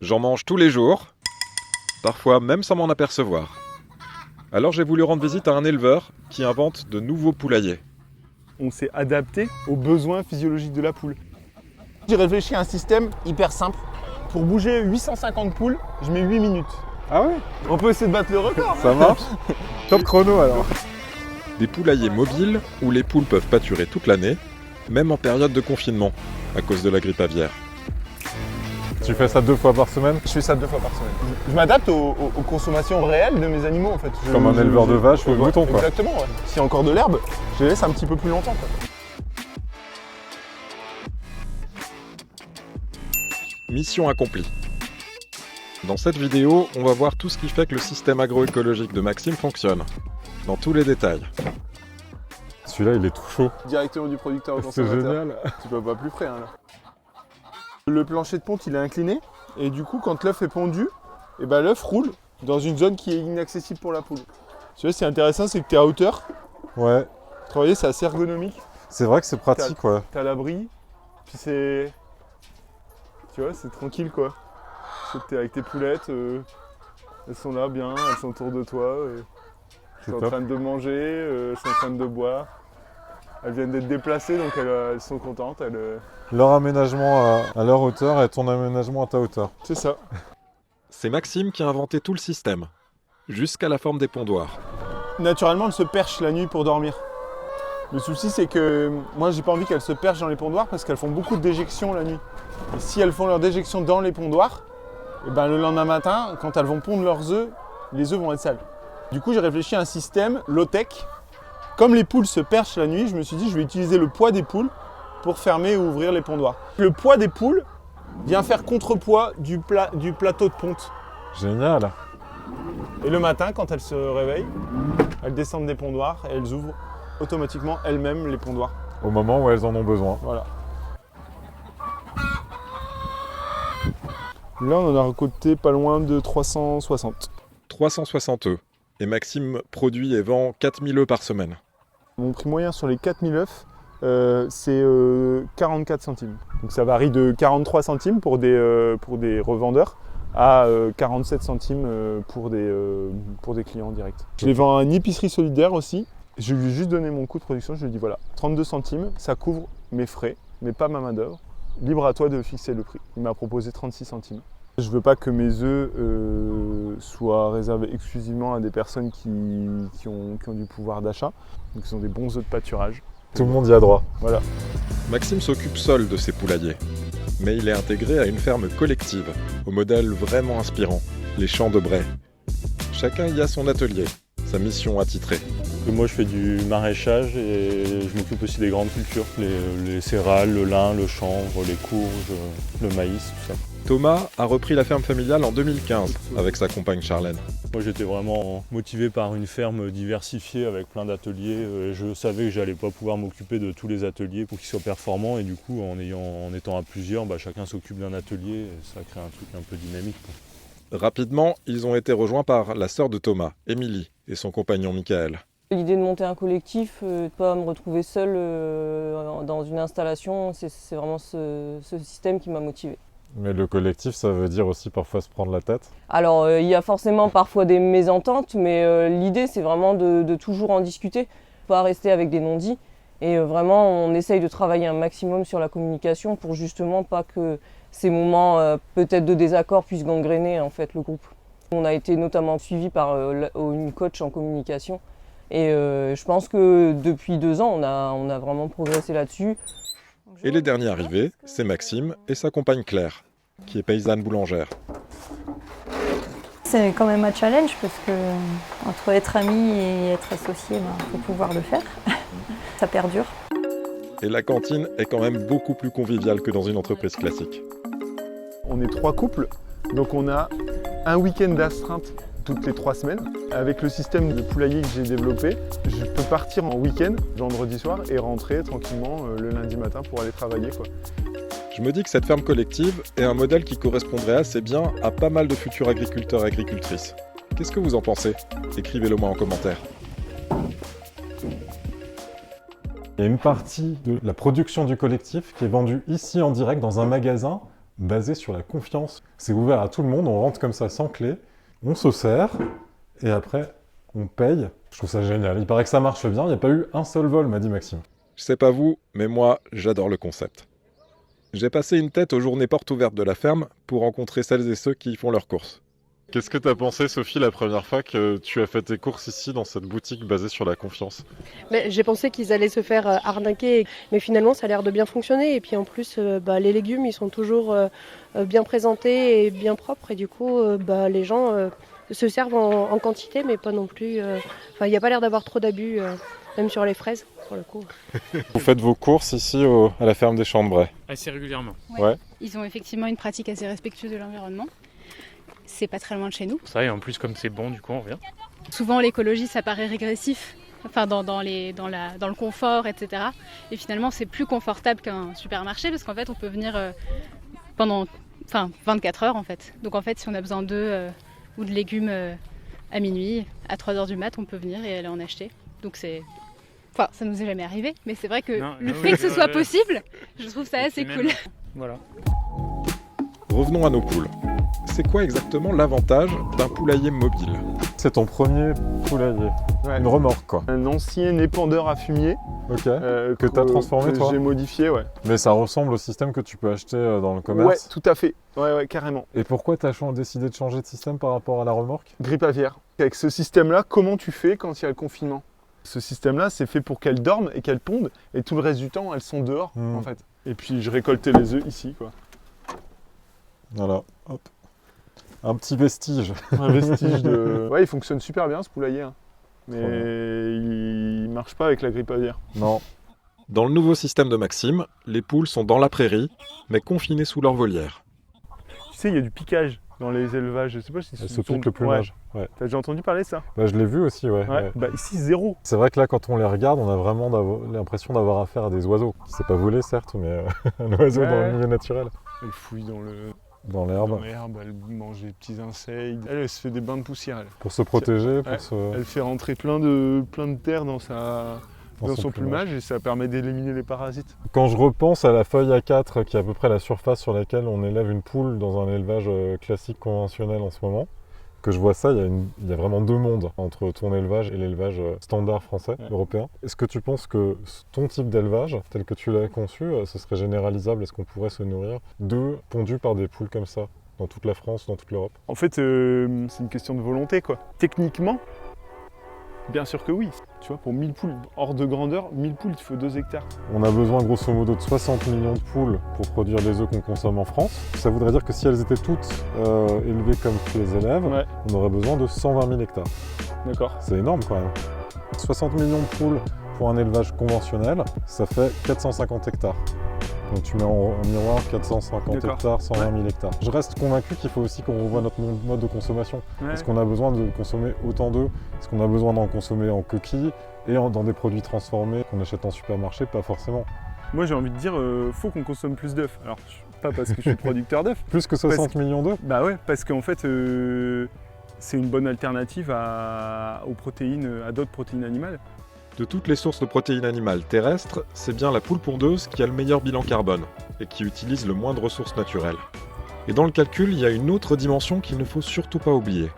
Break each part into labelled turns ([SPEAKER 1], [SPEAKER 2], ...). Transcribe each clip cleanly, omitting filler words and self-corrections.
[SPEAKER 1] J'en mange tous les jours, parfois même sans m'en apercevoir. Alors j'ai voulu rendre visite à un éleveur qui invente de nouveaux poulaillers.
[SPEAKER 2] On s'est adapté aux besoins physiologiques de la poule. J'ai réfléchi à un système hyper simple. Pour bouger 850 poules, je mets 8 minutes.
[SPEAKER 3] Ah ouais?
[SPEAKER 2] On peut essayer de battre le record.
[SPEAKER 3] Ça marche? Top chrono alors.
[SPEAKER 1] Des poulaillers mobiles où les poules peuvent pâturer toute l'année, même en période de confinement, à cause de la grippe aviaire.
[SPEAKER 3] Tu fais ça 2 fois par semaine?
[SPEAKER 2] Je fais ça 2 fois par semaine. Je m'adapte aux consommations réelles de mes animaux en fait.
[SPEAKER 3] Comme un éleveur de vaches ou de moutons quoi.
[SPEAKER 2] Exactement, ouais. S'il y a encore de l'herbe, je les laisse un petit peu plus longtemps quoi.
[SPEAKER 1] Mission accomplie. Dans cette vidéo, on va voir tout ce qui fait que le système agroécologique de Maxime fonctionne, dans tous les détails.
[SPEAKER 3] Celui-là il est tout chaud.
[SPEAKER 2] Directement du producteur au
[SPEAKER 3] C'est
[SPEAKER 2] consommateur.
[SPEAKER 3] génial.
[SPEAKER 2] Tu peux pas plus frais hein, là. Le plancher de ponte il est incliné et du coup quand l'œuf est pondu, et ben, l'œuf roule dans une zone qui est inaccessible pour la poule. Tu vois, c'est intéressant, c'est que tu es à hauteur.
[SPEAKER 3] Ouais.
[SPEAKER 2] Travailler c'est assez ergonomique.
[SPEAKER 3] C'est vrai que c'est pratique ouais.
[SPEAKER 2] T'as l'abri, puis c'est... Tu vois, c'est tranquille quoi. T'es avec tes poulettes, elles sont là bien, elles sont autour de toi. Elles sont en train de manger, elles sont en train de boire. Elles viennent d'être déplacées donc elles sont contentes.
[SPEAKER 3] Leur aménagement à leur hauteur et ton aménagement à ta hauteur.
[SPEAKER 2] C'est ça.
[SPEAKER 1] C'est Maxime qui a inventé tout le système, jusqu'à la forme des pondoirs.
[SPEAKER 2] Naturellement, elles se perchent la nuit pour dormir. Le souci, c'est que moi, j'ai pas envie qu'elles se perchent dans les pondoirs parce qu'elles font beaucoup de déjections la nuit. Et si elles font leur déjection dans les pondoirs, et ben, le lendemain matin, quand elles vont pondre leurs œufs, les œufs vont être sales. Du coup, j'ai réfléchi à un système low-tech. Comme les poules se perchent la nuit, je me suis dit je vais utiliser le poids des poules pour fermer ou ouvrir les pondoirs. Le poids des poules vient faire contrepoids du plateau de ponte.
[SPEAKER 3] Génial.
[SPEAKER 2] Et le matin, quand elles se réveillent, elles descendent des pondoirs et elles ouvrent automatiquement elles-mêmes les pondoirs.
[SPEAKER 3] Au moment où elles en ont besoin.
[SPEAKER 2] Voilà. Là, on en a récolté pas loin de 360.
[SPEAKER 1] 360 œufs. Et Maxime produit et vend 4000 œufs par semaine.
[SPEAKER 2] Mon prix moyen sur les 4000 œufs, c'est 44 centimes. Donc ça varie de 43 centimes pour des revendeurs à 47 centimes pour des clients directs. Je les vends à une épicerie solidaire aussi. Je lui ai juste donné mon coût de production, je lui ai dit voilà, 32 centimes, ça couvre mes frais, mais pas ma main d'œuvre. Libre à toi de fixer le prix. Il m'a proposé 36 centimes. Je veux pas que mes œufs soient réservés exclusivement à des personnes qui ont du pouvoir d'achat. Donc ils ont des bons œufs de pâturage.
[SPEAKER 3] Tout le monde y a droit.
[SPEAKER 2] Voilà.
[SPEAKER 1] Maxime s'occupe seul de ses poulaillers. Mais il est intégré à une ferme collective, au modèle vraiment inspirant, les champs de Bray. Chacun y a son atelier, sa mission attitrée.
[SPEAKER 4] Moi je fais du maraîchage et je m'occupe aussi des grandes cultures, les céréales, le lin, le chanvre, les courges, le maïs, tout ça.
[SPEAKER 1] Thomas a repris la ferme familiale en 2015 avec sa compagne Charlène.
[SPEAKER 4] Moi j'étais vraiment motivé par une ferme diversifiée avec plein d'ateliers. Je savais que j'allais pas pouvoir m'occuper de tous les ateliers pour qu'ils soient performants et du coup en étant à plusieurs, chacun s'occupe d'un atelier et ça crée un truc un peu dynamique.
[SPEAKER 1] Rapidement, ils ont été rejoints par la sœur de Thomas, Émilie, et son compagnon Michael.
[SPEAKER 5] L'idée de monter un collectif, de ne pas me retrouver seule dans une installation, c'est vraiment ce système qui m'a motivée.
[SPEAKER 3] Mais le collectif, ça veut dire aussi parfois se prendre la tête.
[SPEAKER 5] Alors, il y a forcément parfois des mésententes, mais l'idée, c'est vraiment de toujours en discuter, pas rester avec des non-dits. Et vraiment, on essaye de travailler un maximum sur la communication pour justement pas que ces moments peut-être de désaccord puissent gangréner en fait, le groupe. On a été notamment suivi par une coach en communication. Et je pense que depuis 2 ans, on a vraiment progressé là-dessus.
[SPEAKER 1] Et les derniers arrivés, c'est Maxime et sa compagne Claire, qui est paysanne boulangère.
[SPEAKER 6] C'est quand même un challenge parce que entre être ami et être associé, il faut pouvoir le faire. Ça perdure.
[SPEAKER 1] Et la cantine est quand même beaucoup plus conviviale que dans une entreprise classique.
[SPEAKER 2] On est 3 couples, donc on a un week-end d'astreinte toutes les 3 semaines. Avec le système de poulailler que j'ai développé, je peux partir en week-end, vendredi soir, et rentrer tranquillement le lundi matin pour aller travailler, quoi.
[SPEAKER 1] Je me dis que cette ferme collective est un modèle qui correspondrait assez bien à pas mal de futurs agriculteurs et agricultrices. Qu'est-ce que vous en pensez? Écrivez-le moi en commentaire.
[SPEAKER 3] Il y a une partie de la production du collectif qui est vendue ici en direct dans un magasin basé sur la confiance. C'est ouvert à tout le monde, on rentre comme ça sans clé, on se sert, et après, on paye. Je trouve ça génial. Il paraît que ça marche bien, il n'y a pas eu un seul vol, m'a dit Maxime.
[SPEAKER 1] Je sais pas vous, mais moi, j'adore le concept. J'ai passé une tête aux journées portes ouvertes de la ferme pour rencontrer celles et ceux qui y font leurs courses.
[SPEAKER 3] Qu'est-ce que t'as pensé, Sophie, la première fois que tu as fait tes courses ici, dans cette boutique basée sur la confiance?
[SPEAKER 7] J'ai pensé qu'ils allaient se faire arnaquer, mais finalement ça a l'air de bien fonctionner. Et puis en plus, les légumes ils sont toujours bien présentés et bien propres. Et du coup, les gens se servent en quantité, mais pas non plus. Il n'y a pas l'air d'avoir trop d'abus, même sur les fraises, pour le coup.
[SPEAKER 1] Vous faites vos courses ici à la ferme des Champs de Bray?
[SPEAKER 8] Assez régulièrement.
[SPEAKER 1] Ouais.
[SPEAKER 9] Ils ont effectivement une pratique assez respectueuse de l'environnement. C'est pas très loin de chez nous.
[SPEAKER 8] Ça, et en plus, comme c'est bon, du coup, on revient.
[SPEAKER 9] Souvent, l'écologie, ça paraît régressif, enfin, dans le confort, etc. Et finalement, c'est plus confortable qu'un supermarché parce qu'en fait, on peut venir pendant 24 heures, en fait. Donc, en fait, si on a besoin d'œufs ou de légumes à minuit, à 3 heures du mat, on peut venir et aller en acheter. Donc, ça nous est jamais arrivé, mais c'est vrai que le fait que ce soit possible, je trouve ça assez cool.
[SPEAKER 8] Voilà.
[SPEAKER 1] Revenons à nos poules. C'est quoi exactement l'avantage d'un poulailler mobile?
[SPEAKER 3] C'est ton premier poulailler.
[SPEAKER 2] Ouais.
[SPEAKER 3] Une remorque, quoi.
[SPEAKER 2] Un ancien épandeur à fumier.
[SPEAKER 3] Ok. Que t'as transformé,
[SPEAKER 2] que
[SPEAKER 3] toi?
[SPEAKER 2] J'ai modifié, ouais.
[SPEAKER 3] Mais ça ressemble au système que tu peux acheter dans le commerce.
[SPEAKER 2] Ouais, tout à fait. Ouais, carrément.
[SPEAKER 3] Et pourquoi t'as décidé de changer de système par rapport à la remorque?
[SPEAKER 2] Grippe aviaire. Avec ce système-là, comment tu fais quand il y a le confinement? Ce système-là, c'est fait pour qu'elles dorment et qu'elles pondent, et tout le reste du temps, elles sont dehors, en fait. Et puis, je récoltais les œufs ici, quoi.
[SPEAKER 3] Voilà, hop. Un petit vestige.
[SPEAKER 2] Un vestige de... Ouais, il fonctionne super bien, ce poulailler. Hein. Mais il marche pas avec la grippe aviaire.
[SPEAKER 3] Non.
[SPEAKER 1] Dans le nouveau système de Maxime, les poules sont dans la prairie, mais confinées sous leur volière.
[SPEAKER 2] Tu sais, il y a du piquage dans les élevages. Je sais pas si
[SPEAKER 3] Elles se piquent le plumage. Ouais.
[SPEAKER 2] T'as déjà entendu parler de ça?
[SPEAKER 3] Bah, je l'ai vu aussi, ouais.
[SPEAKER 2] Ici, zéro.
[SPEAKER 3] C'est vrai que là, quand on les regarde, on a vraiment l'impression d'avoir affaire à des oiseaux. C'est pas volé, certes, mais un oiseau dans le milieu naturel.
[SPEAKER 2] Elle fouille
[SPEAKER 3] dans l'herbe.
[SPEAKER 2] Elle mange des petits insectes. Elle se fait des bains de poussière. Elle.
[SPEAKER 3] Pour se protéger,
[SPEAKER 2] Elle fait rentrer plein de terre dans son plumage et ça permet d'éliminer les parasites.
[SPEAKER 3] Quand je repense à la feuille A4, qui est à peu près la surface sur laquelle on élève une poule dans un élevage classique conventionnel en ce moment, que je vois ça, il y a vraiment deux mondes entre ton élevage et l'élevage standard français, européen. Est-ce que tu penses que ton type d'élevage, tel que tu l'as conçu, ce serait généralisable? Est-ce qu'on pourrait se nourrir d'œufs pondus par des poules comme ça, dans toute la France, dans toute l'Europe?
[SPEAKER 2] En fait, c'est une question de volonté, quoi. Techniquement, bien sûr que oui. Tu vois, pour 1000 poules, hors de grandeur, 1000 poules, il faut 2 hectares.
[SPEAKER 3] On a besoin grosso modo de 60 millions de poules pour produire les œufs qu'on consomme en France. Ça voudrait dire que si elles étaient toutes élevées comme tu les élèves, on aurait besoin de 120 000 hectares.
[SPEAKER 2] D'accord.
[SPEAKER 3] C'est énorme quand même. 60 millions de poules pour un élevage conventionnel, ça fait 450 hectares. Donc tu mets en miroir 450 hectares, 120 000 hectares. Je reste convaincu qu'il faut aussi qu'on revoie notre mode de consommation. Est-ce qu'on a besoin de consommer autant d'œufs? Est-ce qu'on a besoin d'en consommer en coquilles et dans des produits transformés qu'on achète en supermarché? Pas forcément.
[SPEAKER 2] Moi j'ai envie de dire, faut qu'on consomme plus d'œufs. Alors, pas parce que je suis producteur d'œufs.
[SPEAKER 3] Plus que 60 millions d'œufs?
[SPEAKER 2] Bah ouais, parce qu'en fait, c'est une bonne alternative aux protéines, à d'autres protéines animales.
[SPEAKER 1] De toutes les sources de protéines animales terrestres, c'est bien la poule pondeuse qui a le meilleur bilan carbone et qui utilise le moins de ressources naturelles. Et dans le calcul, il y a une autre dimension qu'il ne faut surtout pas oublier.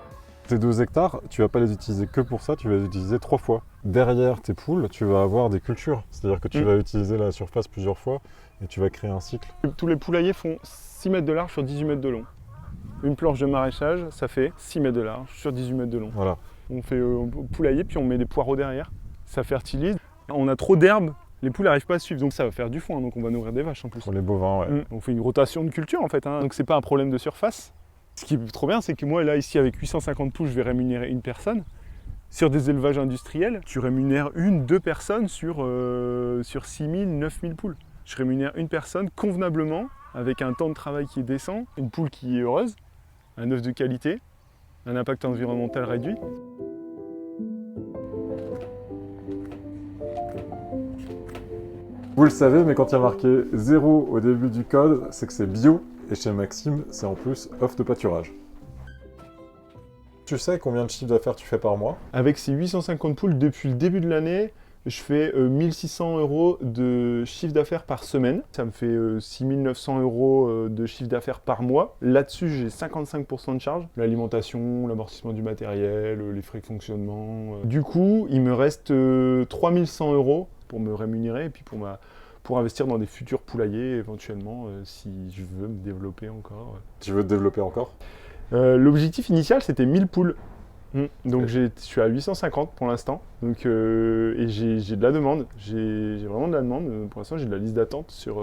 [SPEAKER 3] Tes 2 hectares, tu vas pas les utiliser que pour ça, tu vas les utiliser 3 fois. Derrière tes poules, tu vas avoir des cultures, c'est-à-dire que tu vas utiliser la surface plusieurs fois et tu vas créer un cycle.
[SPEAKER 2] Tous les poulaillers font 6 mètres de large sur 18 mètres de long. Une planche de maraîchage, ça fait 6 mètres de large sur 18 mètres de long.
[SPEAKER 3] Voilà.
[SPEAKER 2] On fait poulailler, puis on met des poireaux derrière. Ça fertilise. On a trop d'herbe, les poules n'arrivent pas à suivre, donc ça va faire du foin, donc on va nourrir des vaches en plus.
[SPEAKER 3] Pour les bovins, ouais.
[SPEAKER 2] On fait une rotation de culture en fait, hein. Donc c'est pas un problème de surface. Ce qui est trop bien, c'est que moi là ici avec 850 poules, je vais rémunérer une personne. Sur des élevages industriels, tu rémunères 1-2 personnes sur 6 000, 9 000 poules. Je rémunère une personne convenablement, avec un temps de travail qui est décent, une poule qui est heureuse, un œuf de qualité, un impact environnemental réduit.
[SPEAKER 3] Vous le savez, mais quand il y a marqué 0 au début du code, c'est que c'est bio, et chez Maxime, c'est en plus œuf de pâturage. Tu sais combien de chiffre d'affaires tu fais par mois?
[SPEAKER 2] Avec ces 850 poules, depuis le début de l'année, Je fais 1600 € de chiffre d'affaires par semaine. Ça me fait 6900 € de chiffre d'affaires par mois. Là-dessus, j'ai 55% de charge. L'alimentation, l'amortissement du matériel, les frais de fonctionnement. Du coup, il me reste 3100 € pour me rémunérer et puis pour investir dans des futurs poulaillers éventuellement si je veux me développer encore.
[SPEAKER 3] Tu veux te développer encore?
[SPEAKER 2] L'objectif initial, c'était 1000 poules. Donc je suis à 850 pour l'instant. Donc, et j'ai de la demande. J'ai vraiment de la demande. Pour l'instant, j'ai de la liste d'attente sur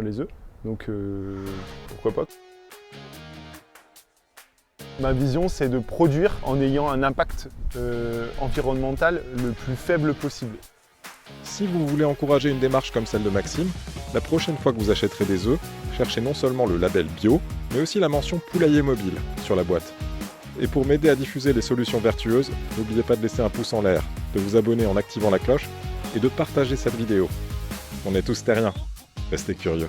[SPEAKER 2] les œufs. Donc pourquoi pas. Ma vision, c'est de produire en ayant un impact environnemental le plus faible possible.
[SPEAKER 1] Si vous voulez encourager une démarche comme celle de Maxime, la prochaine fois que vous achèterez des œufs, cherchez non seulement le label bio, mais aussi la mention poulailler mobile sur la boîte. Et pour m'aider à diffuser les solutions vertueuses, n'oubliez pas de laisser un pouce en l'air, de vous abonner en activant la cloche et de partager cette vidéo. On est tous terriens, restez curieux.